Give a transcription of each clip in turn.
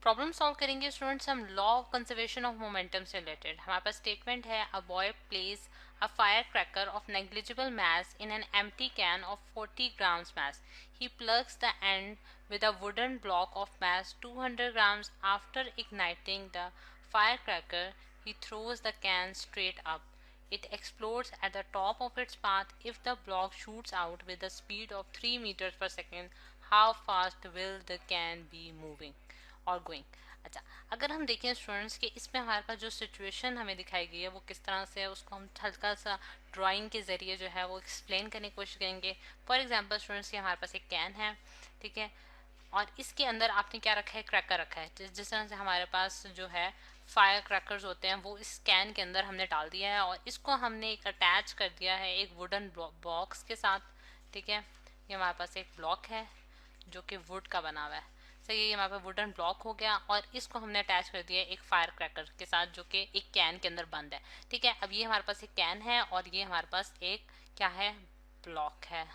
Problem solve करेंगे students हम law of conservation of momentum से रिलेटेड। हमारे पास स्टेटमेंट है a boy place a fire cracker of negligible mass in an empty can of 40 grams mass. He plugs the end with a wooden block of mass 200 grams. After igniting the firecracker, he throws the can straight up. It explodes at the top of its path. If the block shoots out with a speed of 3 meters per second, how fast will the can be moving और going. अच्छा, अगर हम देखें students कि इसमें हमारे पास जो situation हमें दिखाई गई है वो किस तरह से है, उसको हम हल्का सा ड्राइंग के ज़रिए जो है वो एक्सप्लेन करने की कोशिश करेंगे। फॉर एग्जांपल स्टूडेंट्स कि हमारे पास एक कैन है, ठीक है, और इसके अंदर आपने क्या रखा है, क्रैकर रखा है। जिस तरह से हमारे पास जो है फायर क्रैकर्स होते हैं वो इस कैन के अंदर हमने डाल दिया है और इसको हमने एक अटैच कर दिया है एक वुडन बॉक्स के साथ, ठीक है। ये हमारे पास एक ब्लॉक है जो कि वुड का बना हुआ है, सही है। ये हमारे पास वुडन ब्लॉक हो गया और इसको हमने अटैच कर दिया एक फायर क्रैकर के साथ जो कि एक कैन के अंदर बंद है, ठीक है। अब ये हमारे पास एक कैन है और ये हमारे पास एक क्या है, ब्लॉक है,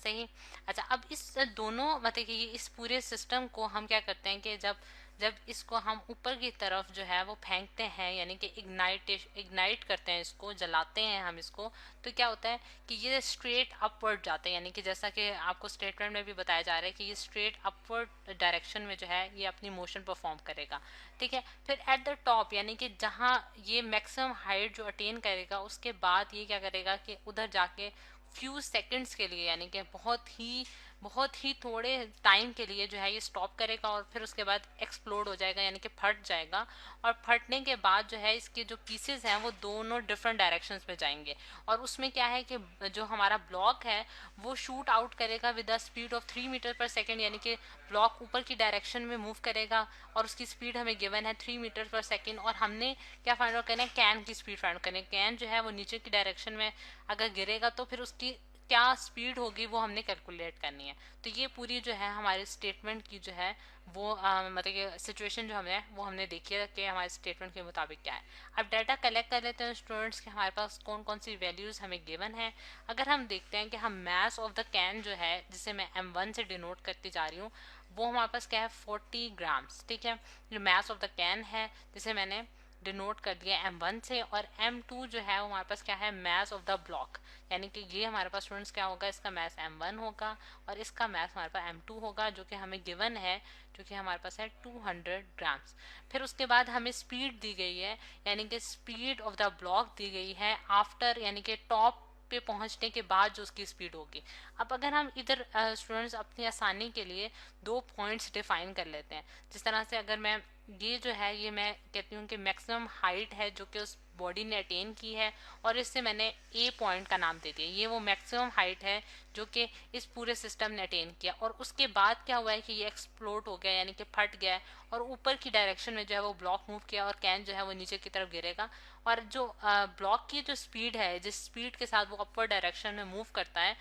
सही। अच्छा, अब इस दोनों मतलब कि इस पूरे सिस्टम को हम क्या करते हैं कि जब जब इसको हम ऊपर की तरफ जो है वो फेंकते हैं, यानी कि इग्नाइट करते हैं, इसको जलाते हैं हम इसको, तो क्या होता है कि ये स्ट्रेट अपवर्ड जाते हैं, यानी कि जैसा कि आपको स्टेटमेंट में भी बताया जा रहा है कि ये स्ट्रेट अपवर्ड डायरेक्शन में जो है ये अपनी मोशन परफॉर्म करेगा, ठीक है। फिर एट द टॉप यानी कि जहाँ ये मैक्सिमम हाइट जो अटेन करेगा उसके बाद ये क्या करेगा कि उधर जाके फ्यू सेकंड्स के लिए, यानी कि बहुत ही थोड़े टाइम के लिए जो है ये स्टॉप करेगा और फिर उसके बाद एक्सप्लोड हो जाएगा, यानी कि फट जाएगा। और फटने के बाद जो है इसके जो पीसेस हैं वो दोनों डिफरेंट डायरेक्शंस में जाएंगे और उसमें क्या है कि जो हमारा ब्लॉक है वो शूट आउट करेगा with the speed of 3 metre per second, यानी कि ब्लॉक ऊपर की डायरेक्शन में मूव करेगा और उसकी स्पीड हमें गिवन है 3 मीटर पर सेकेंड। और हमने क्या फाइंड आउट करना है, कैन की स्पीड फाइंड करनी है। कैन जो है वो नीचे की डायरेक्शन में अगर गिरेगा तो फिर उसकी क्या स्पीड होगी वो हमने कैलकुलेट करनी है। तो ये पूरी जो है हमारे स्टेटमेंट की जो है वो मतलब कि सिचुएशन जो हमने वो हमने देखी है कि हमारे स्टेटमेंट के मुताबिक क्या है। अब डाटा कलेक्ट कर लेते हैं स्टूडेंट्स के हमारे पास कौन कौन सी वैल्यूज़ हमें गिवन है। अगर हम देखते हैं कि हम मैस ऑफ द कैन जो है जिसे मैं M1 से डिनोट करती जा रही हूँ वो हमारे पास क्या है 40 ग्राम्स, ठीक है। जो मैस ऑफ द कैन है जिसे मैंने डिनोट कर दिया M1 से, और M2 जो है वो हमारे पास क्या है, मैस ऑफ द ब्लॉक, यानी कि ये हमारे पास स्टूडेंट्स क्या होगा, इसका मैस M1 होगा और इसका मैस हमारे पास M2 होगा जो कि हमें गिवन है, जो कि हमारे पास है 200 ग्राम्स। फिर उसके बाद हमें स्पीड दी गई है, यानी कि स्पीड ऑफ द ब्लॉक दी गई है आफ्टर, यानी कि टॉप पे पहुंचने के बाद जो उसकी स्पीड होगी। अब अगर हम इधर स्टूडेंट्स अपनी आसानी के लिए दो पॉइंट्स डिफाइन कर लेते हैं। जिस तरह से अगर मैं ये जो है ये मैं कहती हूँ कि मैक्सिमम हाइट है जो कि उस बॉडी ने अटेन की है और इससे मैंने ए पॉइंट का नाम दे दिया, ये वो मैक्सिमम हाइट है जो कि इस पूरे सिस्टम ने अटेन किया। और उसके बाद क्या हुआ है कि ये एक्सप्लोड हो गया, यानी कि फट गया और ऊपर की डायरेक्शन में जो है वो ब्लॉक मूव किया और कैन जो है वो नीचे की तरफ गिरेगा। और जो ब्लॉक की जो स्पीड है, जिस स्पीड के साथ वो अपर डायरेक्शन में मूव करता है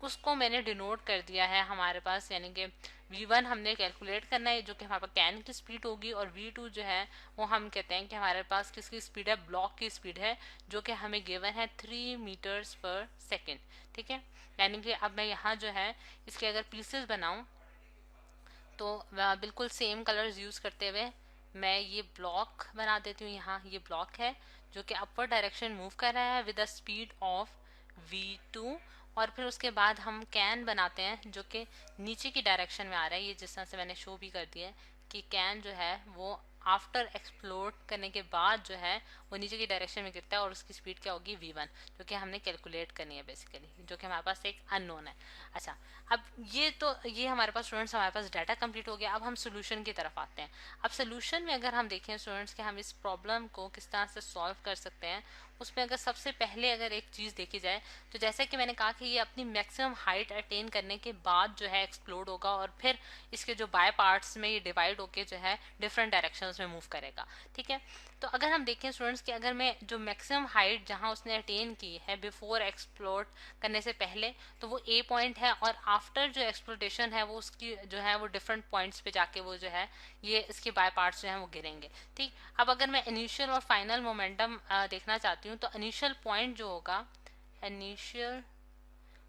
उसको मैंने डिनोट कर दिया है हमारे पास, यानी कि V1 हमने कैलकुलेट करना है जो कि हमारे पास कैन की स्पीड होगी, और V2 जो है वो हम कहते हैं कि हमारे पास किसकी स्पीड है, ब्लॉक की स्पीड है जो कि हमें गिवन है 3 मीटर्स पर सेकेंड, ठीक है। यानी कि अब मैं यहाँ जो है इसके अगर पीसेस बनाऊँ तो बिल्कुल सेम कलर्स यूज़ करते हुए मैं ये ब्लॉक बना देती हूँ। यहाँ ये ब्लॉक है जो कि अपर डायरेक्शन मूव कर रहा है with the speed of V2, और फिर उसके बाद हम कैन बनाते हैं जो कि नीचे की डायरेक्शन में आ रहा है। ये जिस तरह से मैंने शो भी कर दिया है कि कैन जो है वो आफ्टर एक्सप्लोड करने के बाद जो है वो नीचे की डायरेक्शन में गिरता है और उसकी स्पीड क्या होगी V1, जो कि हमने कैलकुलेट करनी है बेसिकली, जो कि हमारे पास एक अननोन है। अच्छा, अब ये हमारे पास स्टूडेंट्स हमारे पास डाटा कंप्लीट हो गया। अब हम सोल्यूशन की तरफ आते हैं। अब सोल्यूशन में अगर हम देखें स्टूडेंट्स कि हम इस प्रॉब्लम को किस तरह से सॉल्व कर सकते हैं, उसमें अगर सबसे पहले अगर एक चीज़ देखी जाए तो जैसा कि मैंने कहा कि ये अपनी मैक्सिमम हाइट अटेन करने के बाद जो है एक्सप्लोड होगा और फिर इसके जो बाय पार्ट्स में ये डिवाइड होके जो है डिफरेंट डायरेक्शंस में मूव करेगा, ठीक है। तो अगर हम देखें स्टूडेंट्स कि अगर मैं जो मैक्सिमम हाइट जहाँ उसने अटेन की है बिफोर एक्सप्लोड करने से पहले, तो वो ए पॉइंट है, और आफ्टर जो एक्सप्लोटेशन है वो उसकी जो है वो डिफरेंट पॉइंट्स पे जाके वो जो है ये इसके बाय पार्ट्स जो है वो गिरेंगे, ठीक। अब अगर मैं इनिशियल और फाइनल मोमेंटम देखना चाहती हूँ तो इनिशियल पॉइंट जो होगा, इनिशियल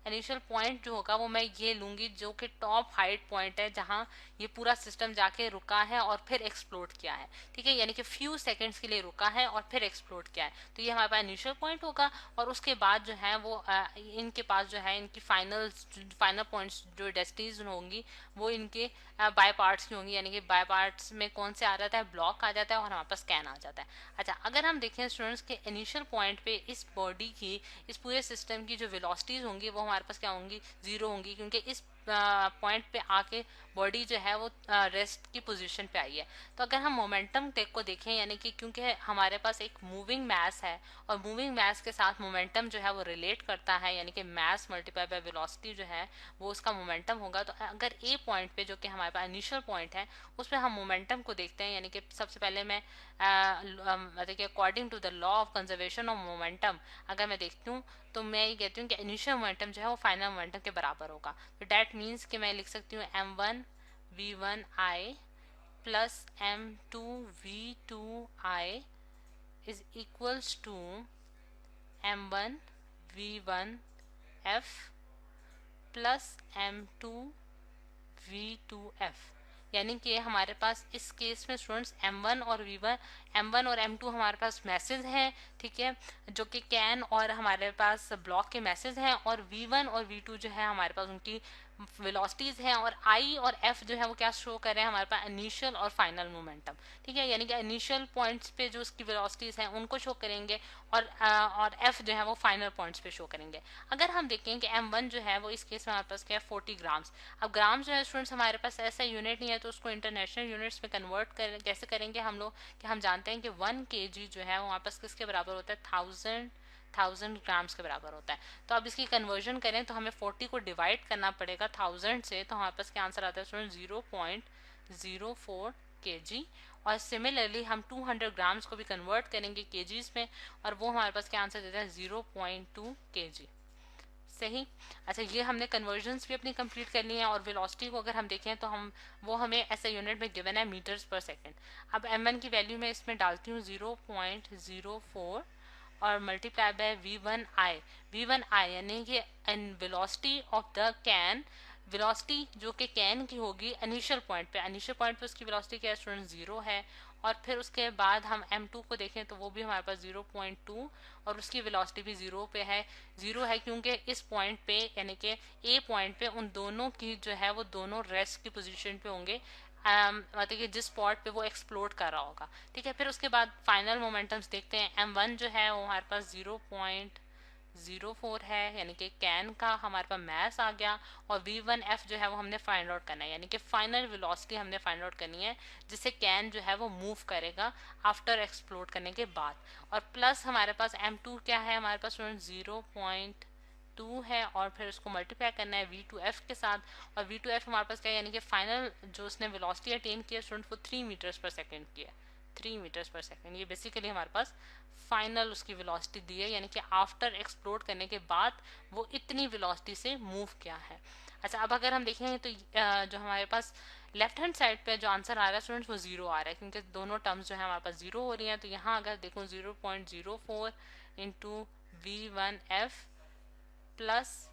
इनिशियल पॉइंट जो होगा वो मैं ये लूंगी जो कि टॉप हाइट पॉइंट है जहां ये पूरा सिस्टम जाके रुका है और फिर एक्सप्लोड किया है, ठीक है, यानी कि फ्यू सेकंड्स के लिए रुका है और फिर एक्सप्लोड किया है। तो ये हमारे पास इनिशियल पॉइंट होगा और उसके बाद जो है वो इनके पास जो है इनकी फाइनल पॉइंट्स जो डेस्टिनीज होंगी वो इनके बाय पार्ट्स की होंगी, यानी कि बाय पार्ट्स में कौन से आ जाता है, ब्लॉक आ जाता है और हमारे पास कैन आ जाता है। अच्छा, अगर हम देखें स्टूडेंट्स के इनिशियल पॉइंट पे इस बॉडी की, इस पूरे सिस्टम की जो वेलोसिटीज होंगी वो हमारे पास क्या होंगी, जीरो होंगी, क्योंकि इस पॉइंट पे आके बॉडी जो है वो रेस्ट की पोजीशन पे आई है। तो अगर हम मोमेंटम को देखें, यानी कि क्योंकि हमारे पास एक मूविंग मैस है और मूविंग मैस के साथ मोमेंटम जो है वो रिलेट करता है, यानी कि मैस मल्टीप्लाई बाय वेलोसिटी जो है वो उसका मोमेंटम होगा। तो अगर ए पॉइंट पे जो कि हमारे पास इनिशियल पॉइंट है उस पर हम मोमेंटम को देखते हैं, यानी कि सबसे पहले मैं मतलब कि according to the law of conservation of momentum अगर मैं देखती हूँ तो मैं ये कहती हूँ कि इनिशियल मोमेंटम जो है वो फाइनल मोमेंटम के बराबर होगा। तो डैट मीन्स कि मैं लिख सकती हूँ m1v1i plus m2v2i is equals to m1v1f plus m2v2f, यानी कि हमारे पास इस केस में स्टूडेंट्स m1 और m2 हमारे पास मैसेज हैं, ठीक है, जो कि कैन और हमारे पास ब्लॉक के मैसेज हैं, और v1 और v2 जो है हमारे पास उनकी वेलोसिटीज हैं, और आई और एफ जो है वो क्या शो कर रहे हैं, हमारे पास इनिशियल और फाइनल मोमेंटम, ठीक है, यानी कि इनिशियल पॉइंट्स पे जो उसकी वेलोसिटीज हैं उनको शो करेंगे और एफ जो है वो फाइनल पॉइंट्स पे शो करेंगे। अगर हम देखें कि m1 जो है वो इस केस में हमारे पास क्या है 40 ग्राम्स। अब ग्राम्स जो है स्टूडेंट्स हमारे पास ऐसा यूनिट नहीं है तो उसको इंटरनेशनल यूनिट्स में कन्वर्ट कैसे करेंगे हम लोग, कि हम जानते हैं कि 1 kg जो है वो हमारे पास किसके बराबर होता है, 1000 ग्राम्स के बराबर होता है। तो अब इसकी कन्वर्जन करें तो हमें 40 को डिवाइड करना पड़ेगा 1000 से, तो हमारे पास क्या आंसर आता है स्टूडेंट 0.04 kg। और सिमिलरली हम 200 ग्राम्स को भी कन्वर्ट करेंगे केजीज में और वो हमारे पास क्या आंसर देता है 0.2 kg। सही। अच्छा, ये हमने कन्वर्जन्स भी अपनी कंप्लीट कर ली हैं और वेलोसिटी को अगर हम देखें तो वो हमें ऐसे यूनिट में गिवन है मीटर्स पर सेकेंड। अब m1 की वैल्यू मैं इसमें डालती हूँ 0.04 और मल्टीप्लाई बाय v1i यानी कि velocity of the can, velocity जो कि कैन की होगी इनिशियल पॉइंट पे उसकी वेलोसिटी क्या है स्टूडेंट 0 है। और फिर उसके बाद हम m2 को देखें तो वो भी हमारे पास 0.2 और उसकी वेलोसिटी भी 0 है क्योंकि इस पॉइंट पे यानी कि ए पॉइंट पे उन दोनों की जो है वो दोनों रेस्ट की पोजीशन पे होंगे, मतलब कि जिस स्पॉट पे वो एक्सप्लोड कर रहा होगा, ठीक है। फिर उसके बाद फाइनल मोमेंटम्स देखते हैं। m1 जो है वो हमारे पास 0.04 है, यानी कि कैन का हमारे पास मैस आ गया, और v1f जो है वो हमने फाइंड आउट करना है, यानी कि फाइनल वेलोसिटी हमने फाइंड आउट करनी है जिससे कैन जो है वो मूव करेगा आफ्टर एक्सप्लोड करने के बाद। और प्लस हमारे पास m2 क्या है, हमारे पास 0.2 है और फिर उसको मल्टीप्लाई करना है v2f के साथ, और v2f हमारे पास क्या है, यानी कि फाइनल जो उसने वेलोसिटी अटेन किया स्टूडेंट वो 3 मीटर्स पर सेकेंड की है, 3 मीटर्स पर सेकेंड। ये बेसिकली हमारे पास फाइनल उसकी वेलोसिटी दी है, यानी कि आफ्टर एक्सप्लोड करने के बाद वो इतनी वेलोसिटी से मूव किया है। अच्छा, अब अगर हम देखें तो जो हमारे पास लेफ्ट हैंड साइड पे जो आंसर आ रहा है स्टूडेंट्स वो 0 आ रहा है, क्योंकि दोनों टर्म्स जो है हमारे पास 0 हो रही हैं। तो यहाँ अगर देखो 0.04 इंटू v1f प्लस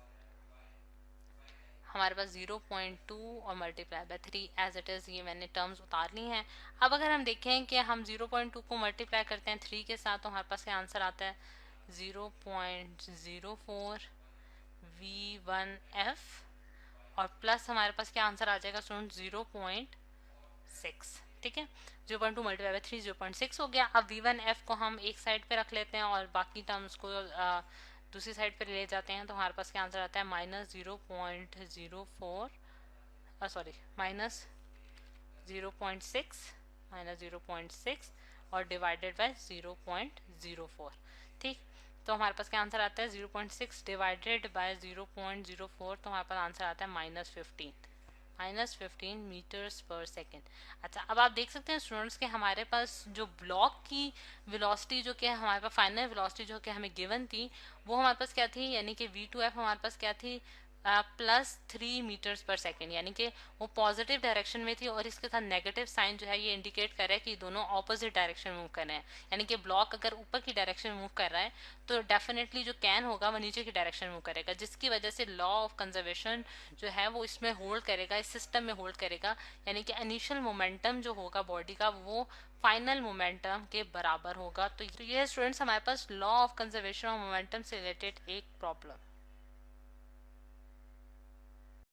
हमारे पास 0.2 और multiply by 3 as it is, ये मैंने टर्म्स उतार ली हैं। अब अगर हम देखें कि हम 0.2 को मल्टीप्लाई करते हैं 3 के साथ तो हमारे पास क्या आंसर आता है 0.04 v1f और प्लस हमारे पास क्या आंसर आ जाएगा स्टूडेंट 0.6, ठीक है। 0.2 मल्टीप्लाई बाय 3 0.6 हो गया। अब v1f को हम एक साइड पे रख लेते हैं और बाकी टर्म्स को दूसरी साइड पर ले जाते हैं, तो हमारे पास क्या आंसर आता है -0.04 सॉरी -0.6 और डिवाइडेड बाय 0.04, ठीक। तो हमारे पास क्या आंसर आता है 0.6 डिवाइडेड बाय 0.04, तो हमारे पास आंसर आता है -15 मीटर्स पर सेकेंड। अच्छा, अब आप देख सकते हैं स्टूडेंट्स के हमारे पास जो ब्लॉक की वेलोसिटी जो कि हमारे पास फाइनल वेलोसिटी जो कि हमें गिवन थी वो हमारे पास क्या थी, यानी कि v2f हमारे पास क्या थी +3 मीटर्स पर सेकेंड, यानी कि वो पॉजिटिव डायरेक्शन में थी और इसके साथ नेगेटिव साइन जो है ये इंडिकेट कर रहा है कि दोनों ऑपोजिट डायरेक्शन मूव कर रहे हैं। यानी कि ब्लॉक अगर ऊपर की डायरेक्शन मूव कर रहा है तो डेफिनेटली जो कैन होगा वो नीचे की डायरेक्शन मूव करेगा, जिसकी वजह से लॉ ऑफ कंजर्वेशन जो है वो इसमें होल्ड करेगा, इस सिस्टम में होल्ड करेगा। यानी कि इनिशियल मोमेंटम जो होगा बॉडी का वो फाइनल मोमेंटम के बराबर होगा। तो ये स्टूडेंट्स हमारे पास law of conservation of momentum से रिलेटेड एक प्रॉब्लम।